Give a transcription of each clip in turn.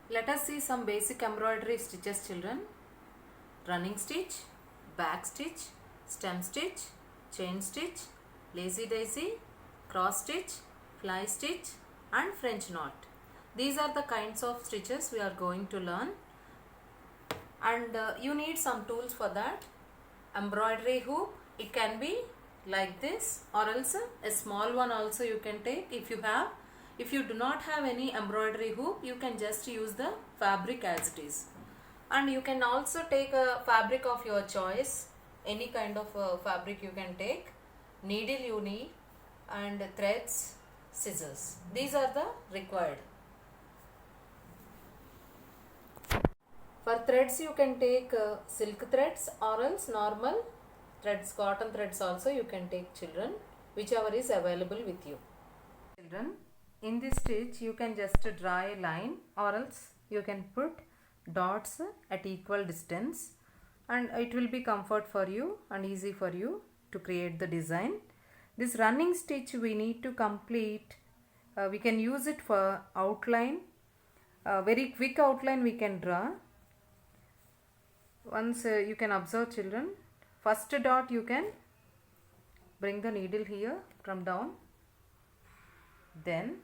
Let us see some basic embroidery stitches, children. Running stitch, back stitch, stem stitch, chain stitch, lazy daisy, cross stitch, fly stitch and French knot. These are the kinds of stitches we are going to learn, and you need some tools for that. Embroidery hoop, it can be like this, or else a small one also you can take if you have. If you do not have any embroidery hoop, you can just use the fabric as it is. And you can also take a fabric of your choice, any kind of fabric you can take. Needle you need, and threads, scissors. These are the required. For threads you can take silk threads or else normal threads, cotton threads also you can take, children, whichever is available with you. Children, in this stitch you can just draw a line, or else you can put dots at equal distance, and it will be comfort for you and easy for you to create the design. This running stitch we need to complete. We can use it for outline, very quick outline we can draw. Once you can observe, children, first dot you can bring the needle here from down, then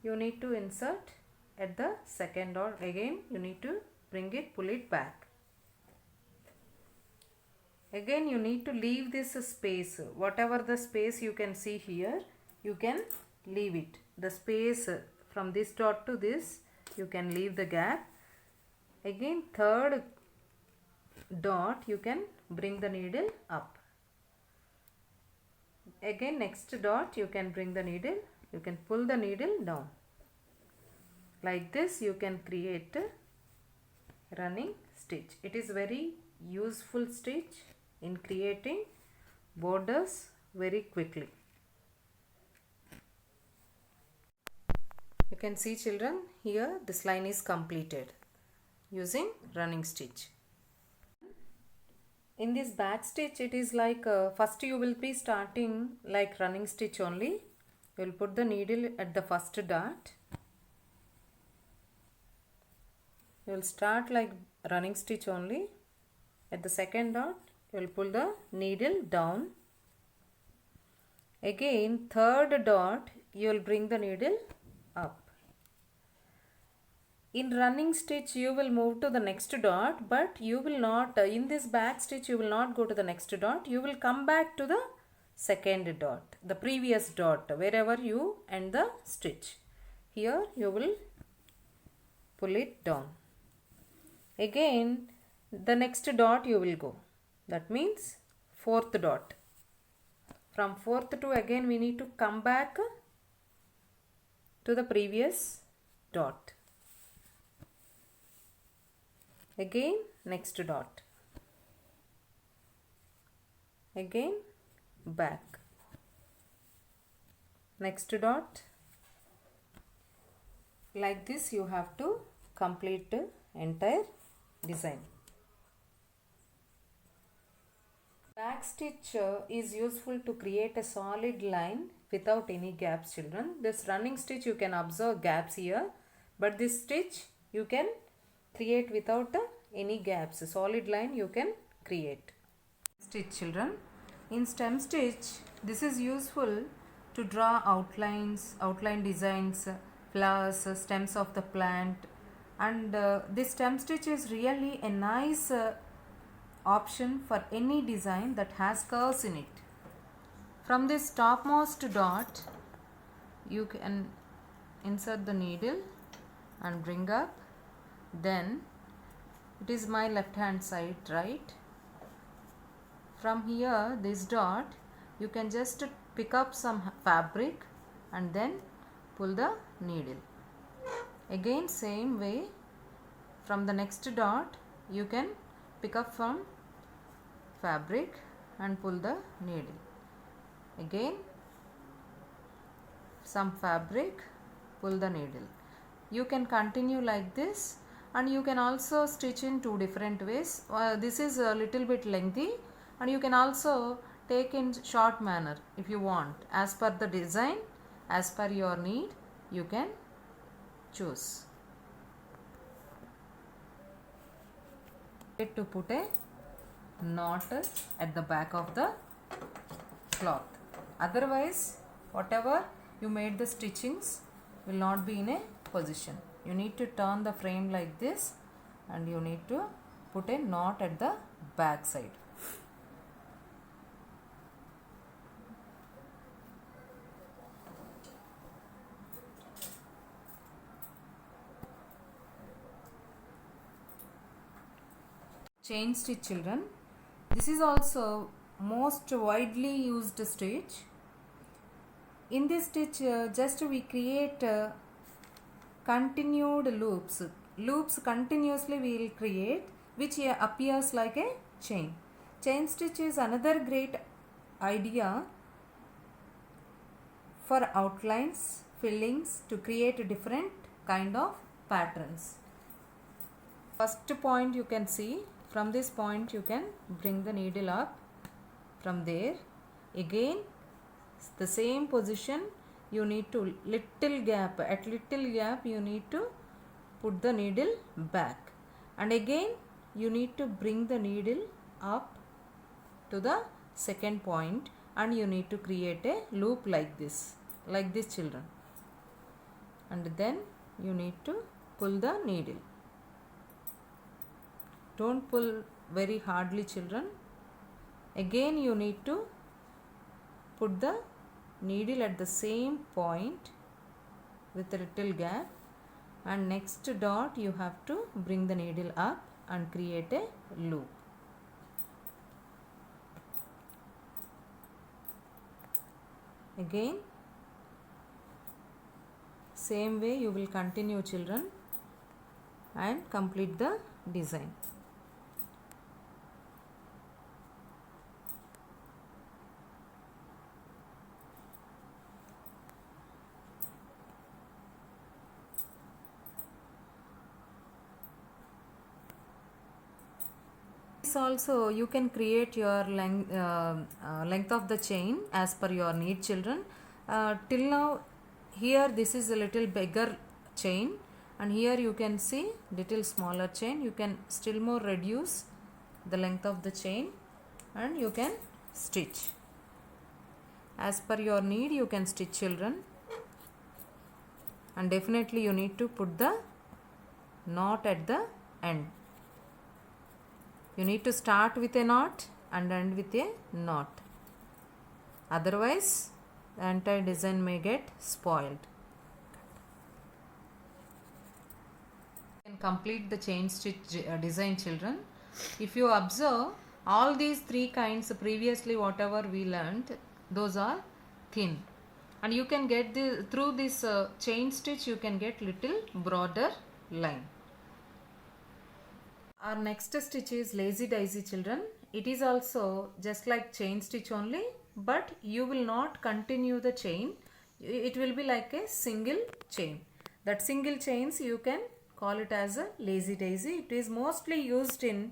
you need to insert at the second dot. Again you need to bring it, pull it back. Again you need to leave this space, whatever the space you can see here, you can leave it. The space from this dot to this, you can leave the gap. Again third dot you can bring the needle up. Again next dot you can bring the needle, you can pull the needle down. Like this you can create a running stitch. It is very useful stitch in creating borders very quickly. You can see, children, here this line is completed using running stitch. In this back stitch it is like first you will be starting like running stitch only. You will put the needle at the first dot. You will start like running stitch only. At the second dot you will pull the needle down. Again third dot you will bring the needle up. In running stitch you will move to the next dot, but you will not, in this back stitch you will not go to the next dot. You will come back to the second dot, the previous dot, wherever you end the stitch. Here you will pull it down. Again the next dot you will go, that means fourth dot. From fourth to again we need to come back to the previous dot. Again next dot, again back, next dot. Like this you have to complete the entire design. Back stitch is useful to create a solid line without any gaps, children. This running stitch you can observe gaps here, but this stitch you can create without any gaps. A solid line you can create. Stitch, children. In stem stitch this is useful to draw outlines, outline designs, flowers, stems of the plant, and this stem stitch is really a nice option for any design that has curves in it. From this topmost dot you can insert the needle and bring up. Then it is my left hand side, right? From here this dot you can just pick up some fabric and then pull the needle. Again same way, from the next dot you can pick up from fabric and pull the needle. Again some fabric, pull the needle. You can continue like this, and you can also stitch in two different ways. This is a little bit lengthy, and you can also take in short manner if you want. As per the design, as per your need, you can choose. to put a knot at the back of the cloth. Otherwise, whatever you made the stitchings will not be in a position. You need to turn the frame like this and you need to put a knot at the back side. Chain stitch, children. This is also most widely used stitch. In this stitch, just we create continued loops. Loops continuously we will create, which appears like a chain. Chain stitch is another great idea for outlines, fillings, to create different kind of patterns. First point you can see, from this point you can bring the needle up. From there again the same position, you need to little gap, at little gap you need to put the needle back, and again you need to bring the needle up to the second point, and you need to create a loop like this children, and then you need to pull the needle. Don't pull very hardly, children. Again you need to put the needle at the same point with a little gap, and next dot you have to bring the needle up and create a loop. Again same way you will continue, children, and complete the design. Also you can create your length of the chain as per your need, children. Till now here this is a little bigger chain, and here you can see little smaller chain. You can still more reduce the length of the chain and you can stitch as per your need. You can stitch, children, and definitely you need to put the knot at the end. You need to start with a knot and end with a knot. Otherwise, the entire design may get spoiled. You can complete the chain stitch design, children. If you observe, all these three kinds previously whatever we learned, those are thin. And you can get through this chain stitch, you can get little broader line. Our next stitch is lazy daisy, children. It is also just like chain stitch only, but you will not continue the chain. It will be like a single chain. That single chains you can call it as a lazy daisy. It is mostly used in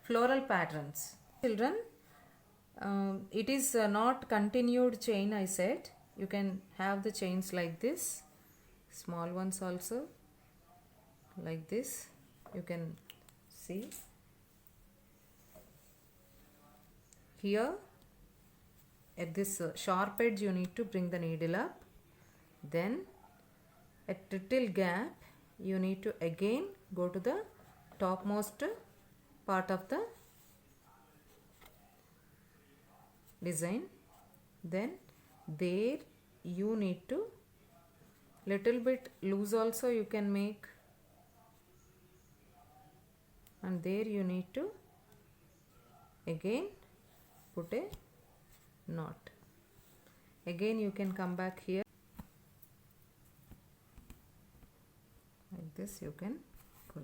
floral patterns. Children, it is not continued chain, I said. You can have the chains like this, small ones also like this. You can see here at this sharp edge you need to bring the needle up, then at little gap you need to again go to the topmost part of the design, then there you need to little bit loose also you can make, and there you need to again put a knot. Again you can come back here like this, you can pull.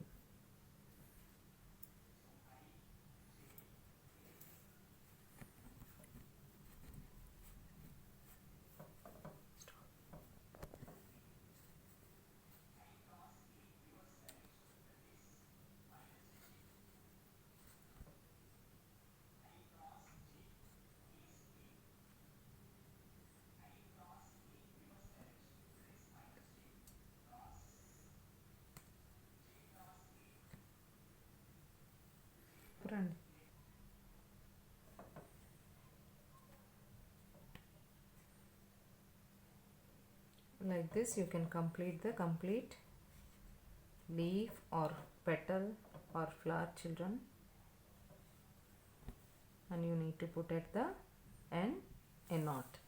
Like this you can complete the complete leaf or petal or flower, children, and you need to put at the end a knot.